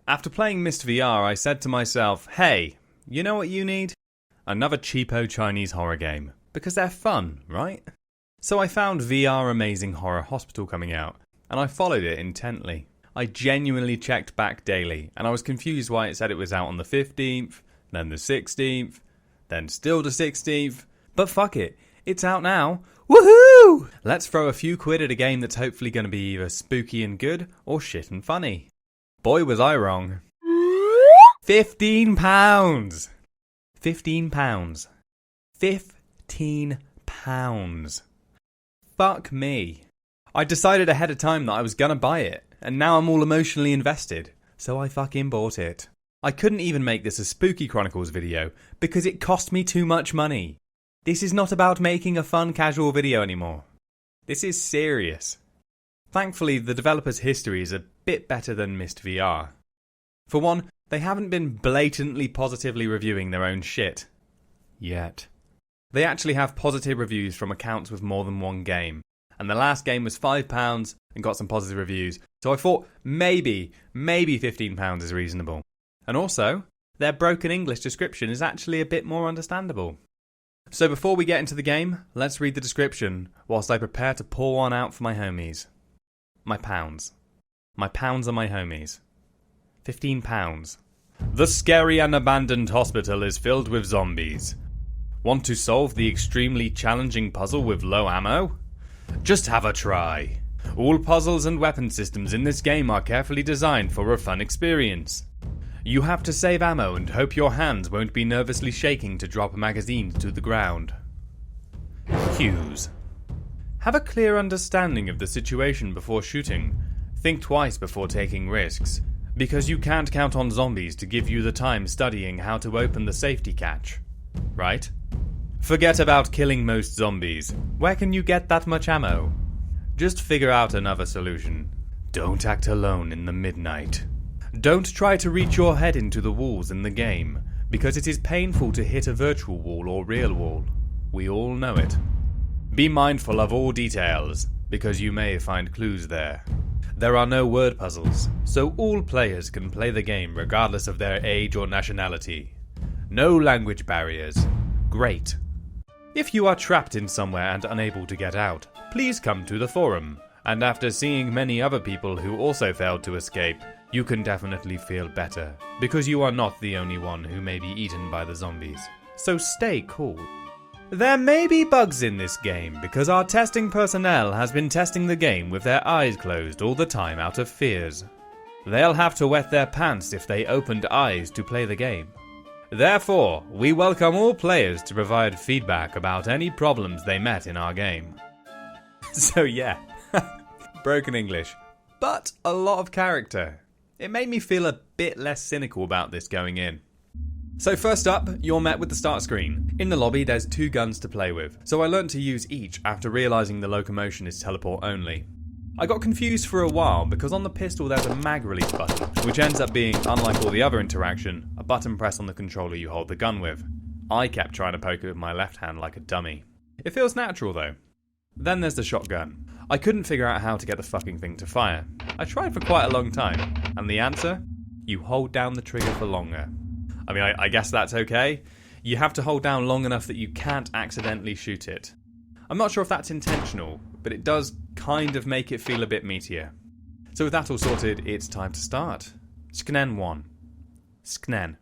After playing Myst VR, I said to myself, hey, you know what you need? Another cheapo Chinese horror game. Because they're fun, right? So I found VR Amazing Horror Hospital coming out, and I followed it intently. I genuinely checked back daily, and I was confused why it said it was out on the 15th, then the 16th, then still the 16th. But fuck it, it's out now. Woohoo! Let's throw a few quid at a game that's hopefully going to be either spooky and good, or shit and funny. Boy, was I wrong. £15! £15. £15. Fuck me. I decided ahead of time that I was gonna buy it, and now I'm all emotionally invested, so I fucking bought it. I couldn't even make this a Spooky Chronicles video, because it cost me too much money. This is not about making a fun casual video anymore. This is serious. Thankfully, the developer's history is a bit better than Myst VR. For one, they haven't been blatantly positively reviewing their own shit. Yet. They actually have positive reviews from accounts with more than one game. And the last game was £5 and got some positive reviews. So I thought maybe £15 is reasonable. And also, their broken English description is actually a bit more understandable. So before we get into the game, let's read the description whilst I prepare to pour one out for my homies. My pounds. My pounds are my homies. £15. The scary and abandoned hospital is filled with zombies. Want to solve the extremely challenging puzzle with low ammo? Just have a try. All puzzles and weapon systems in this game are carefully designed for a fun experience. You have to save ammo and hope your hands won't be nervously shaking to drop magazines to the ground. Cues. Have a clear understanding of the situation before shooting. Think twice before taking risks, because you can't count on zombies to give you the time studying how to open the safety catch. Right? Forget about killing most zombies. Where can you get that much ammo? Just figure out another solution. Don't act alone in the midnight. Don't try to reach your head into the walls in the game, because it is painful to hit a virtual wall or real wall. We all know it. Be mindful of all details, because you may find clues there. There are no word puzzles, so all players can play the game regardless of their age or nationality. No language barriers. Great. If you are trapped in somewhere and unable to get out, please come to the forum, and after seeing many other people who also failed to escape, you can definitely feel better, because you are not the only one who may be eaten by the zombies. So stay cool. There may be bugs in this game because our testing personnel has been testing the game with their eyes closed all the time out of fears. They'll have to wet their pants if they opened eyes to play the game. Therefore, we welcome all players to provide feedback about any problems they met in our game. So yeah, broken English, but a lot of character. It made me feel a bit less cynical about this going in. So first up, you're met with the start screen. In the lobby there's 2 guns to play with, so I learnt to use each after realising the locomotion is teleport only. I got confused for a while because on the pistol there's a mag release button, which ends up being, unlike all the other interaction, a button press on the controller you hold the gun with. I kept trying to poke it with my left hand like a dummy. It feels natural though. Then there's the shotgun. I couldn't figure out how to get the fucking thing to fire. I tried for quite a long time, and the answer? You hold down the trigger for longer. I mean, I guess that's okay. You have to hold down long enough that you can't accidentally shoot it. I'm not sure if that's intentional, but it does kind of make it feel a bit meatier. So with that all sorted, it's time to start. Sknen 1. Sknen.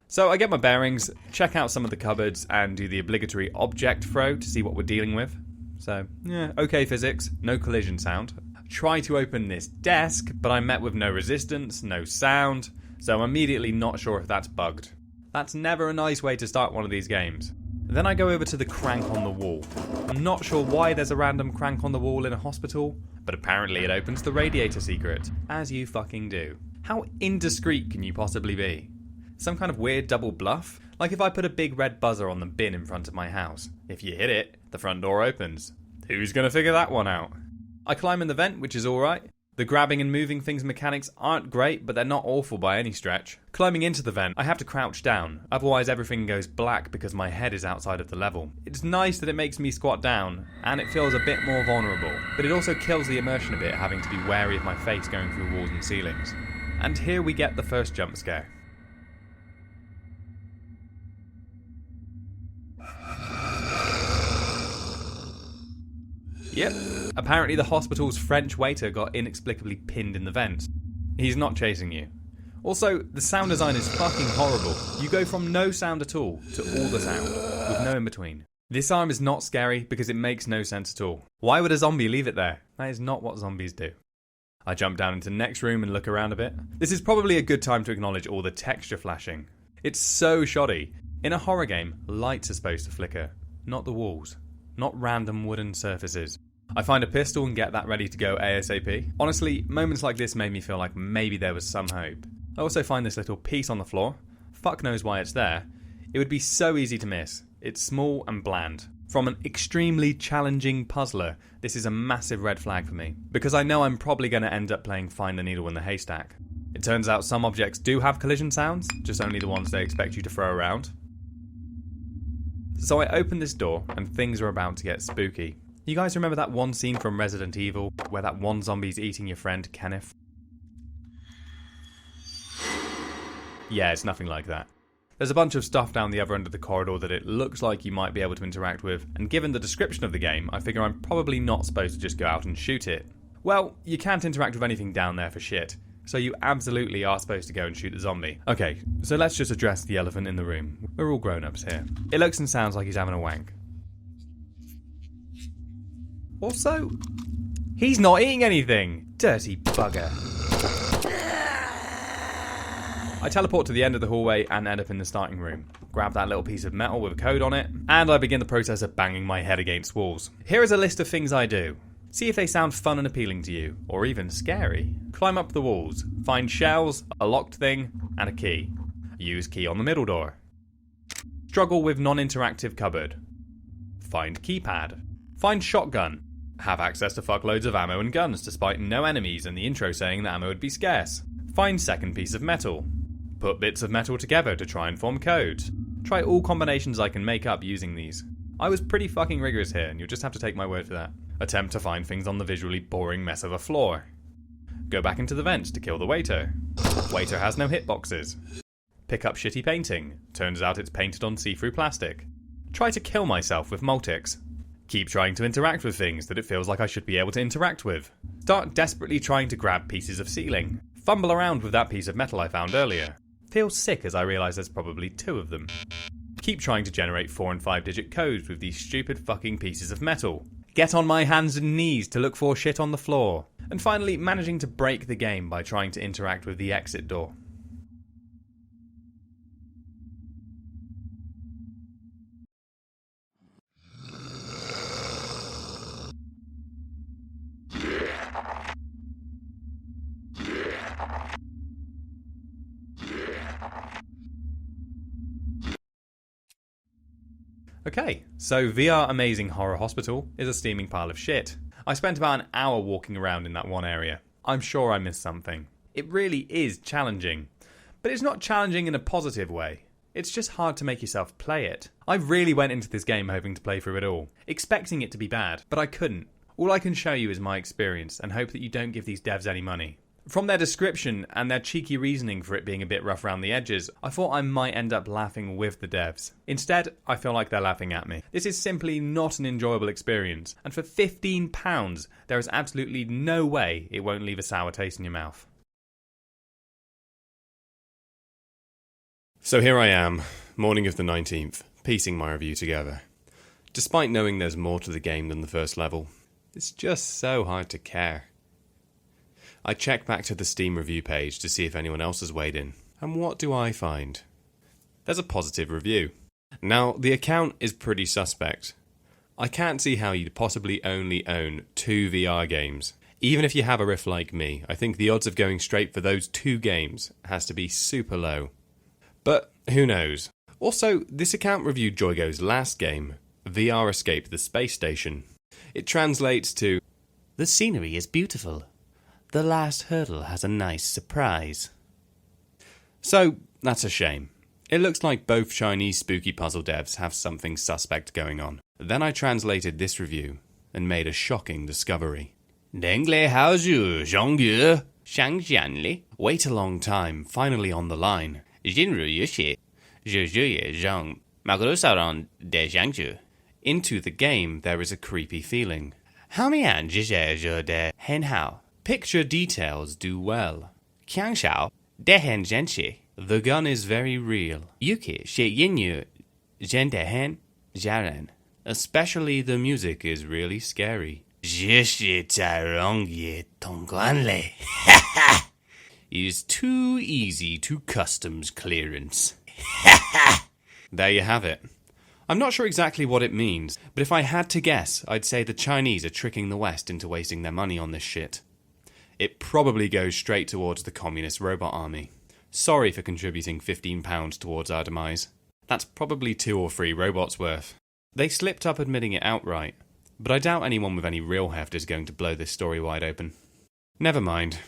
So I get my bearings, check out some of the cupboards, and do the obligatory object throw to see what we're dealing with. So, yeah, okay physics, no collision sound. Try to open this desk, but I'm met with no resistance, no sound, so I'm immediately not sure if that's bugged. That's never a nice way to start one of these games. Then I go over to the crank on the wall. I'm not sure why there's a random crank on the wall in a hospital, but apparently it opens the radiator secret, as you fucking do. How indiscreet can you possibly be? Some kind of weird double bluff? Like if I put a big red buzzer on the bin in front of my house. If you hit it, the front door opens. Who's gonna figure that one out? I climb in the vent, which is alright. The grabbing and moving things mechanics aren't great, but they're not awful by any stretch. Climbing into the vent, I have to crouch down, otherwise everything goes black because my head is outside of the level. It's nice that it makes me squat down, and it feels a bit more vulnerable, but it also kills the immersion a bit having to be wary of my face going through walls and ceilings. And here we get the first jump scare. Yep, apparently the hospital's French waiter got inexplicably pinned in the vents. He's not chasing you. Also, the sound design is fucking horrible. You go from no sound at all to all the sound, with no in between. This arm is not scary because it makes no sense at all. Why would a zombie leave it there? That is not what zombies do. I jump down into the next room and look around a bit. This is probably a good time to acknowledge all the texture flashing. It's so shoddy. In a horror game, lights are supposed to flicker, not the walls, not random wooden surfaces. I find a pistol and get that ready to go ASAP. Honestly, moments like this made me feel like maybe there was some hope. I also find this little piece on the floor. Fuck knows why it's there. It would be so easy to miss. It's small and bland. From an extremely challenging puzzler, this is a massive red flag for me, because I know I'm probably going to end up playing Find the Needle in the Haystack. It turns out some objects do have collision sounds, just only the ones they expect you to throw around. So I open this door and things are about to get spooky. You guys remember that one scene from Resident Evil where that one zombie's eating your friend Kenneth? Yeah, it's nothing like that. There's a bunch of stuff down the other end of the corridor that it looks like you might be able to interact with, and given the description of the game, I figure I'm probably not supposed to just go out and shoot it. Well, you can't interact with anything down there for shit, so you absolutely are supposed to go and shoot the zombie. Okay, so let's just address the elephant in the room. We're all grown-ups here. It looks and sounds like he's having a wank. Also, he's not eating anything! Dirty bugger. I teleport to the end of the hallway and end up in the starting room. Grab that little piece of metal with a code on it, and I begin the process of banging my head against walls. Here is a list of things I do. See if they sound fun and appealing to you, or even scary. Climb up the walls, find shells, a locked thing, and a key. Use key on the middle door. Struggle with non-interactive cupboard. Find keypad. Find shotgun. Have access to fuckloads of ammo and guns despite no enemies and the intro saying that ammo would be scarce. Find second piece of metal. Put bits of metal together to try and form codes. Try all combinations I can make up using these. I was pretty fucking rigorous here, and you'll just have to take my word for that. Attempt to find things on the visually boring mess of a floor. Go back into the vents to kill the waiter. Waiter has no hitboxes. Pick up shitty painting. Turns out it's painted on see-through plastic. Try to kill myself with Multics. Keep trying to interact with things that it feels like I should be able to interact with. Start desperately trying to grab pieces of ceiling. Fumble around with that piece of metal I found earlier. Feel sick as I realise there's probably 2 of them. Keep trying to generate 4 and 5 digit codes with these stupid fucking pieces of metal. Get on my hands and knees to look for shit on the floor. And finally, managing to break the game by trying to interact with the exit door. Okay, so VR Amazing Horror Hospital is a steaming pile of shit. I spent about an hour walking around in that one area. I'm sure I missed something. It really is challenging. But it's not challenging in a positive way. It's just hard to make yourself play it. I really went into this game hoping to play through it all, expecting it to be bad, but I couldn't. All I can show you is my experience and hope that you don't give these devs any money. From their description and their cheeky reasoning for it being a bit rough around the edges, I thought I might end up laughing with the devs. Instead, I feel like they're laughing at me. This is simply not an enjoyable experience, and for £15, there is absolutely no way it won't leave a sour taste in your mouth. So here I am, morning of the 19th, piecing my review together. Despite knowing there's more to the game than the first level, it's just so hard to care. I check back to the Steam review page to see if anyone else has weighed in, and what do I find? There's a positive review. Now, the account is pretty suspect. I can't see how you'd possibly only own 2 VR games. Even if you have a riff like me, I think the odds of going straight for those 2 games has to be super low. But who knows? Also, this account reviewed Joygo's last game, VR Escape the Space Station. It translates to, "The scenery is beautiful. The last hurdle has a nice surprise." So, that's a shame. It looks like both Chinese spooky puzzle devs have something suspect going on. Then I translated this review and made a shocking discovery. 'Dengle hao zhu, zhongyu. 想象力 Wait a long time, finally on the line. 进入游戏日日让马格鲁萨让的相处 Into the game, there is a creepy feeling. 后面这些热的很好 Picture details do well. 强少的很神奇 The gun is very real. 尤其是音乐真的很吓人 Especially the music is really scary. 这是太容易通关了 It is too easy to customs clearance. There you have it. I'm not sure exactly what it means, but if I had to guess, I'd say the Chinese are tricking the West into wasting their money on this shit. It probably goes straight towards the communist robot army. Sorry for contributing £15 towards our demise. That's probably 2 or 3 robots worth. They slipped up admitting it outright, but I doubt anyone with any real heft is going to blow this story wide open. Never mind.